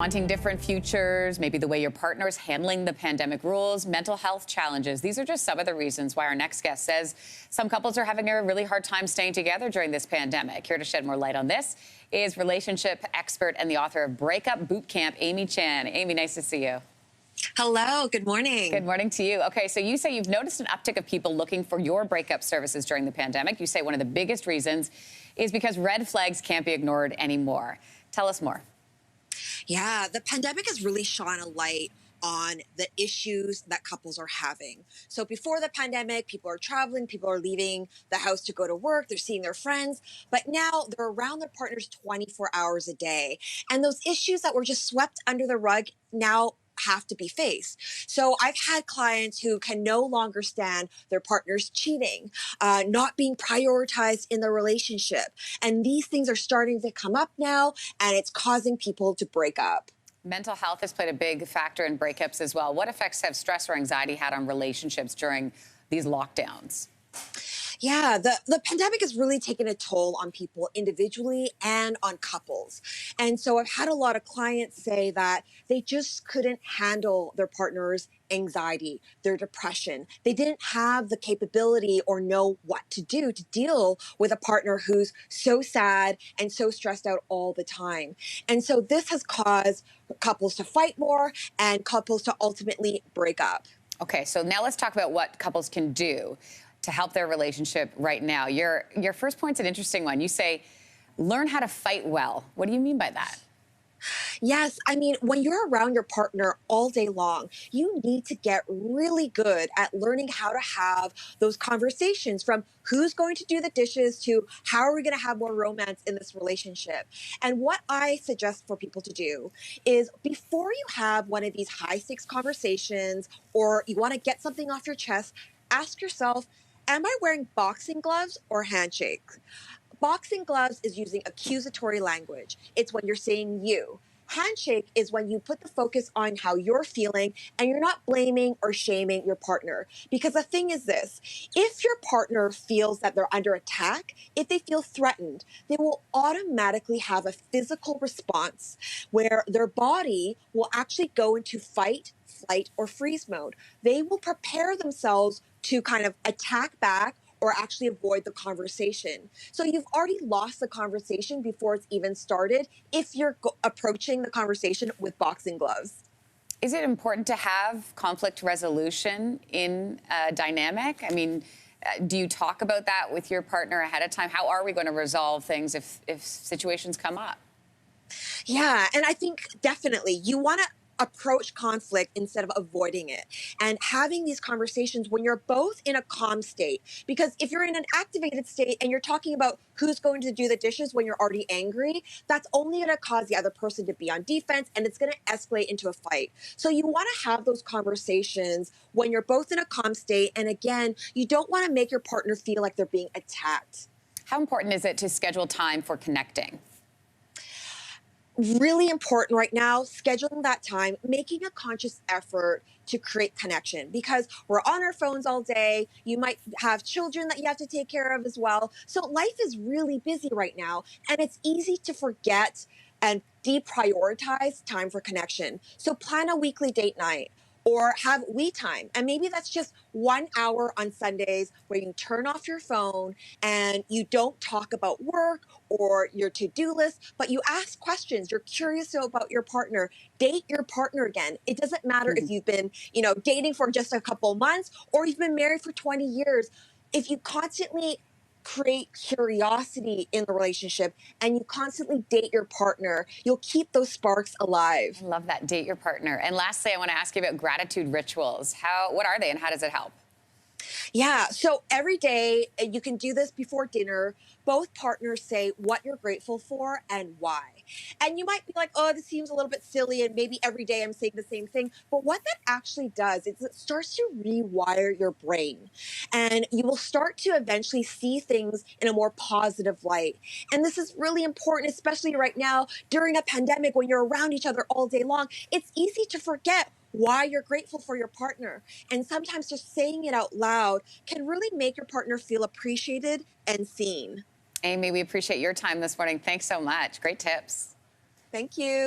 Wanting different futures, maybe the way your partner's handling the pandemic rules, mental health challenges. These are just some of the reasons why our next guest says some couples are having a really hard time staying together during this pandemic. Here to shed more light on this is relationship expert and the author of Breakup Boot Camp, Amy Chan. Amy, nice to see you. Hello, good morning. Good morning to you. Okay, so you say you've noticed an uptick of people looking for your breakup services during the pandemic. You say one of the biggest reasons is because red flags can't be ignored anymore. Tell us more. Yeah, the pandemic has really shone a light on the issues that couples are having. So before the pandemic, people are traveling, people are leaving the house to go to work, they're seeing their friends, but now they're around their partners 24 hours a day. And those issues that were just swept under the rug now have to be faced. So I've had clients who can no longer stand their partners cheating, not being prioritized in the relationship. And these things are starting to come up now, and it's causing people to break up. Mental health has played a big factor in breakups as well. What effects have stress or anxiety had on relationships during these lockdowns? Yeah, the pandemic has really taken a toll on people individually and on couples. And so I've had a lot of clients say that they just couldn't handle their partner's anxiety, their depression. They didn't have the capability or know what to do to deal with a partner who's so sad and so stressed out all the time. And so this has caused couples to fight more and couples to ultimately break up. Okay, so now let's talk about what couples can do to help their relationship right now. Your first point's an interesting one. You say, learn how to fight well. What do you mean by that? Yes, I mean, when you're around your partner all day long, you need to get really good at learning how to have those conversations, from who's going to do the dishes to how are we going to have more romance in this relationship. And what I suggest for people to do is, before you have one of these high stakes conversations or you want to get something off your chest, ask yourself, am I wearing boxing gloves or handshakes? Boxing gloves is using accusatory language. It's when you're saying you. Handshake is when you put the focus on how you're feeling and you're not blaming or shaming your partner. Because the thing is this, if your partner feels that they're under attack, if they feel threatened, they will automatically have a physical response where their body will actually go into fight, flight, or freeze mode. They will prepare themselves to kind of attack back or actually avoid the conversation. So you've already lost the conversation before it's even started if you're approaching the conversation with boxing gloves. Is it important to have conflict resolution in a dynamic? I mean, do you talk about that with your partner ahead of time? How are we going to resolve things if situations come up? Yeah, and I think definitely you want to approach conflict instead of avoiding it, and having these conversations when you're both in a calm state. Because if you're in an activated state and you're talking about who's going to do the dishes when you're already angry, that's only going to cause the other person to be on defense, and it's going to escalate into a fight. So you want to have those conversations when you're both in a calm state, and again, you don't want to make your partner feel like they're being attacked. How important is it to schedule time for connecting? Really important right now, scheduling that time, making a conscious effort to create connection, because we're on our phones all day. You might have children that you have to take care of as well. So life is really busy right now, and it's easy to forget and deprioritize time for connection. So plan a weekly date night or have we time. And maybe that's just 1 hour on Sundays where you turn off your phone and you don't talk about work or your to-do list, but you ask questions. You're curious about your partner. Date your partner again. It doesn't matter if you've been, dating for just a couple months or you've been married for 20 years. If you constantly create curiosity in the relationship and you constantly date your partner, you'll keep those sparks alive. I love that, date your partner. And lastly, I want to ask you about gratitude rituals. What are they and how does it help? Yeah, so every day, you can do this before dinner. Both partners say what you're grateful for and why. And you might be like, oh, this seems a little bit silly, and maybe every day I'm saying the same thing. But what that actually does is it starts to rewire your brain. And you will start to eventually see things in a more positive light. And this is really important, especially right now during a pandemic when you're around each other all day long. It's easy to forget why you're grateful for your partner. And sometimes just saying it out loud can really make your partner feel appreciated and seen. Amy, we appreciate your time this morning. Thanks so much. Great tips. Thank you.